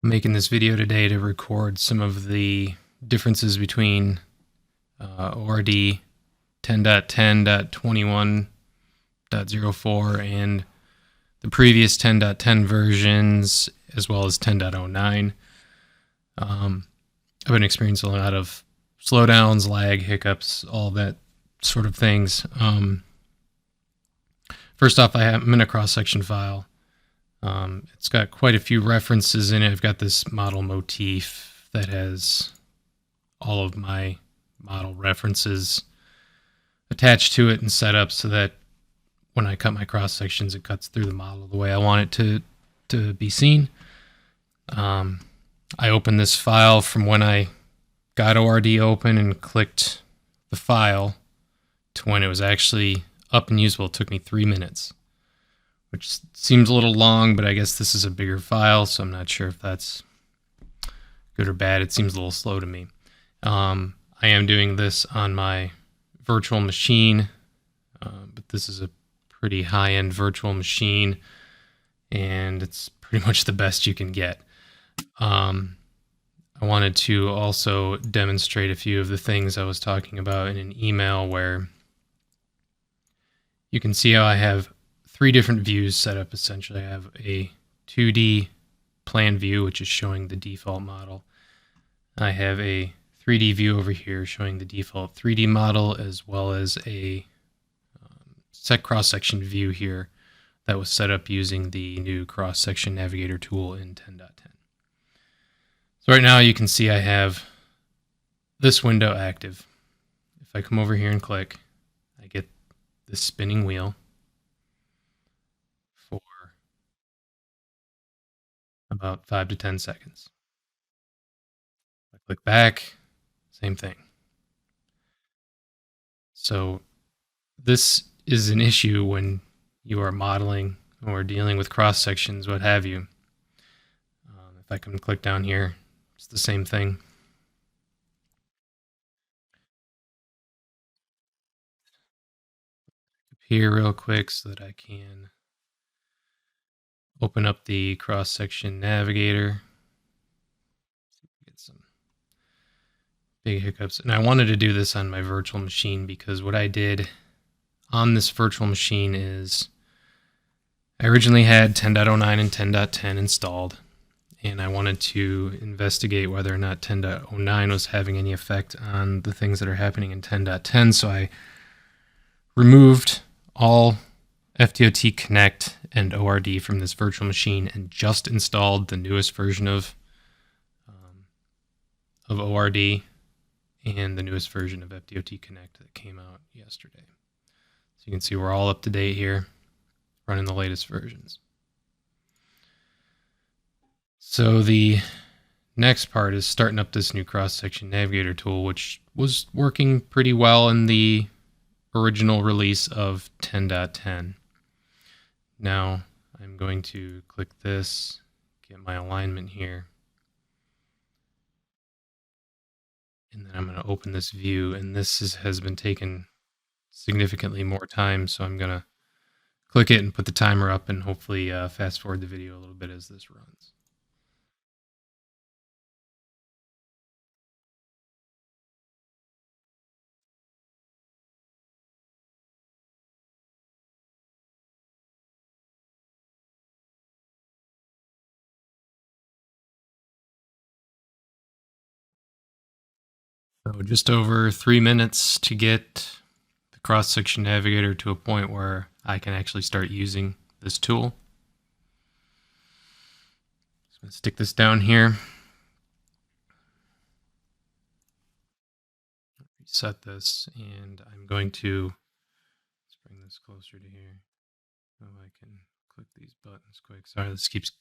I'm making this video today to record some of the differences between ORD 10.10.21.04 and the previous 10.10 versions, as well as 10.09. I've been experiencing a lot of slowdowns, lag, hiccups, all that sort of things. First off, I'm in a cross-section file. It's got quite a few references in it. I've got this model motif that has all of my model references attached to it and set up so that when I cut my cross sections, it cuts through the model the way I want it to be seen. I opened this file from when I got ORD open and clicked the file to when it was actually up and usable. It took me 3 minutes, which seems a little long, but I guess this is a bigger file, so I'm not sure if that's good or bad. It seems a little slow to me. I am doing this on my virtual machine, but this is a pretty high-end virtual machine, and it's pretty much the best you can get. I wanted to also demonstrate a few of the things I was talking about in an email, where you can see how I have 3 different views set up. Essentially, I have a 2D plan view, which is showing the default model. I have a 3D view over here showing the default 3D model, as well as a set cross-section view here that was set up using the new cross-section Navigator tool in 10.10. So right now you can see I have this window active. If I come over here and click, I get this spinning wheel for about 5 to 10 seconds. I click back, same thing. So this is an issue when you are modeling or dealing with cross sections, what have you. If I can click down here, it's the same thing. Up here real quick so that I can open up the cross section Navigator. Get some big hiccups. And I wanted to do this on my virtual machine because what I did on this virtual machine is I originally had 10.09 and 10.10 installed, and I wanted to investigate whether or not 10.09 was having any effect on the things that are happening in 10.10. So I removed all FDOTConnect and ORD from this virtual machine and just installed the newest version of ORD and the newest version of FDOTConnect that came out yesterday. So you can see we're all up to date here, running the latest versions. So the next part is starting up this new cross-section Navigator tool, which was working pretty well in the original release of 10.10. Now I'm going to click this, get my alignment here, and then I'm going to open this view, and this has been taking significantly more time, so I'm going to click it and put the timer up and hopefully fast forward the video a little bit as this runs. So just over 3 minutes to get the cross-section Navigator to a point where I can actually start using this tool. So I'm going to stick this down here. Reset this, and I'm going to, let's bring this closer to here. Oh, I can click these buttons quick. Sorry, this keeps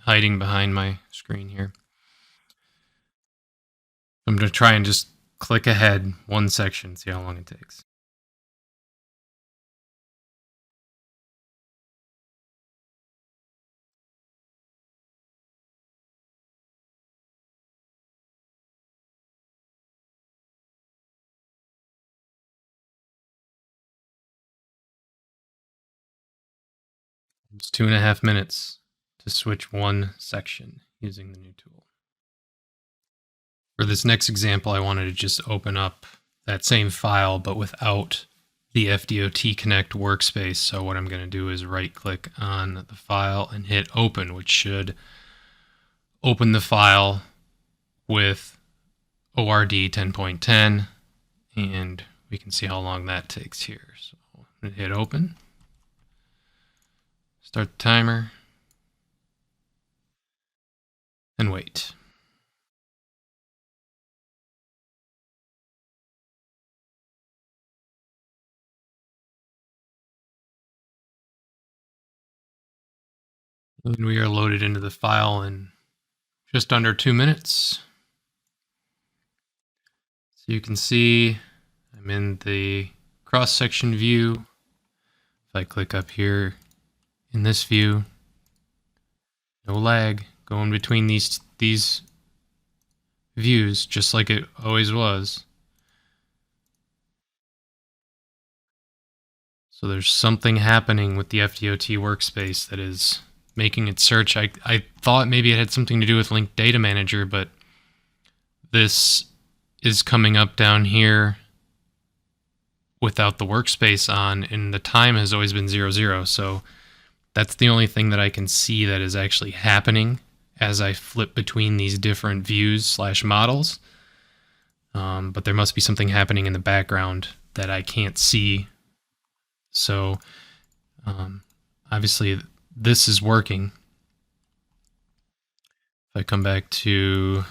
hiding behind my screen here. I'm going to try and just click ahead one section, see how long it takes. It's 2.5 minutes to switch one section using the new tool. For this next example, I wanted to just open up that same file, but without the FDOTConnect workspace. So what I'm going to do is right-click on the file and hit Open, which should open the file with ORD 10.10, and we can see how long that takes here. So I'm going to hit Open, start the timer, and wait. And we are loaded into the file in just under 2 minutes. So you can see I'm in the cross-section view. If I click up here in this view, no lag going between these views, just like it always was. So there's something happening with the FDOT workspace that is making it search. I thought maybe it had something to do with Linked Data Manager, but this is coming up down here without the workspace on, and the time has always been 00. So that's the only thing that I can see that is actually happening as I flip between these different views / models. But there must be something happening in the background that I can't see. So obviously this is working. If I come back to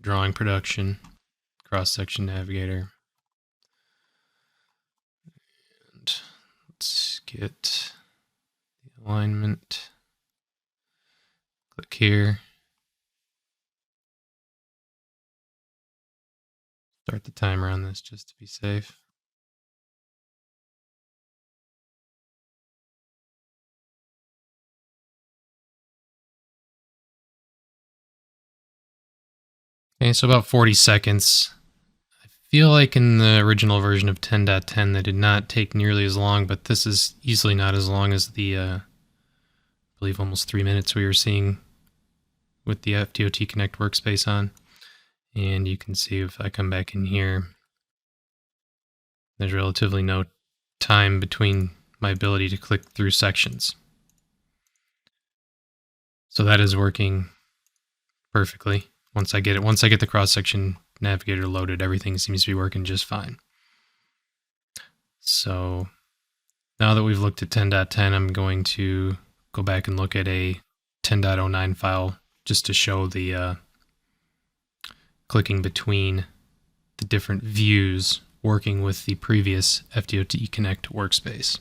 drawing production, cross-section navigator, and let's get the alignment, click here, start the timer on this just to be safe. Okay, so about 40 seconds. I feel like in the original version of 10.10 they did not take nearly as long, but this is easily not as long as the, I believe almost 3 minutes we were seeing with the FDOTConnect workspace on. And you can see if I come back in here, there's relatively no time between my ability to click through sections. So that is working perfectly. Once I get the cross-section navigator loaded, everything seems to be working just fine. So now that we've looked at 10.10, I'm going to go back and look at a 10.09 file just to show the clicking between the different views working with the previous FDOTConnect workspace.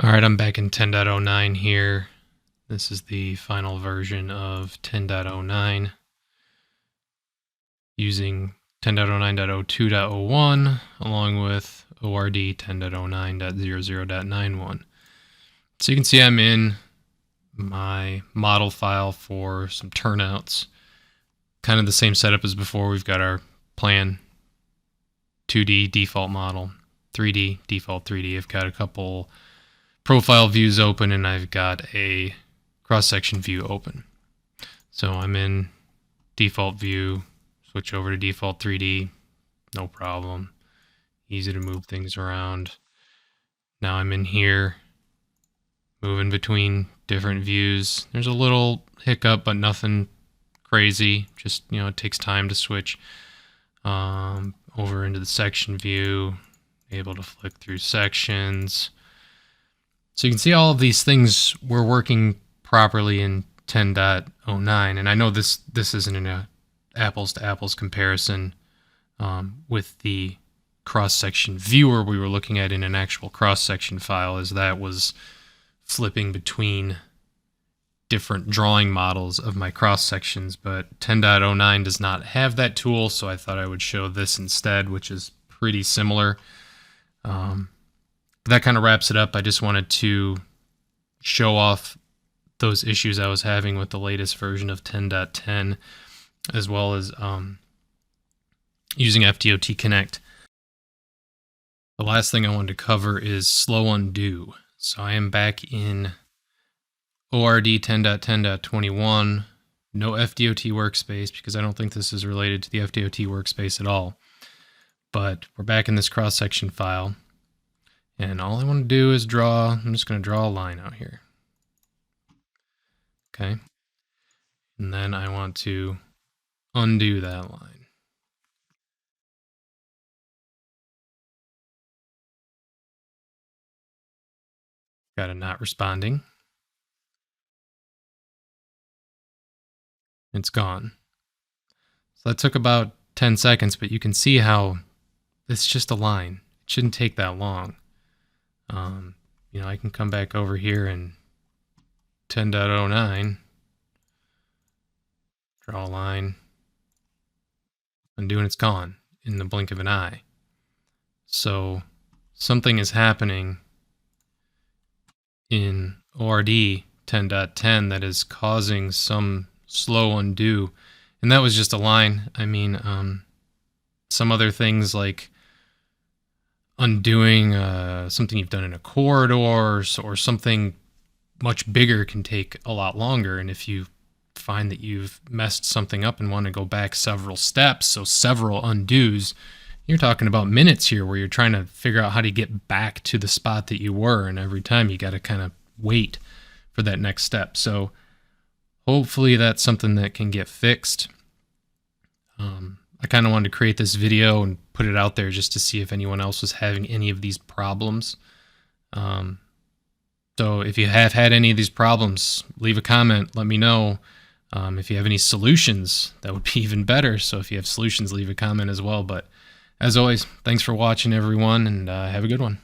All right, I'm back in 10.09 here. This is the final version of 10.09 using 10.09.02.01 along with ORD 10.09.00.91. So you can see I'm in my model file for some turnouts. Kind of the same setup as before. We've got our plan 2D default model, 3D default 3D. I've got a couple profile views open and I've got a cross-section view open. So I'm in default view, switch over to default 3D, no problem. Easy to move things around. Now I'm in here, moving between different views. There's a little hiccup, but nothing crazy. Just, it takes time to switch over into the section view, able to flick through sections. So you can see all of these things were working properly in 10.09, and I know this isn't an apples to apples comparison with the cross-section viewer we were looking at in an actual cross-section file, as that was flipping between different drawing models of my cross-sections, but 10.09 does not have that tool, so I thought I would show this instead, which is pretty similar. That kind of wraps it up. I just wanted to show off those issues I was having with the latest version of 10.10, as well as using FDOTConnect. The last thing I wanted to cover is slow undo. So I am back in ORD 10.10.21, no FDOT workspace, because I don't think this is related to the FDOT workspace at all. But we're back in this cross-section file. And all I want to do is I'm just going to draw a line out here. Okay. And then I want to undo that line. Got a not responding. It's gone. So that took about 10 seconds, but you can see how it's just a line. It shouldn't take that long. I can come back over here and 10.09, draw a line, undo, and it's gone in the blink of an eye. So something is happening in ORD 10.10 that is causing some slow undo. And that was just a line. I mean, some other things like undoing something you've done in a corridor or something much bigger can take a lot longer. And if you find that you've messed something up and want to go back several steps, so several undos, you're talking about minutes here where you're trying to figure out how to get back to the spot that you were. And every time you got to kind of wait for that next step. So hopefully that's something that can get fixed. I kind of wanted to create this video and put it out there just to see if anyone else was having any of these problems. So if you have had any of these problems, leave a comment, let me know. If you have any solutions, that would be even better. So if you have solutions, leave a comment as well. But as always, thanks for watching, everyone, and have a good one.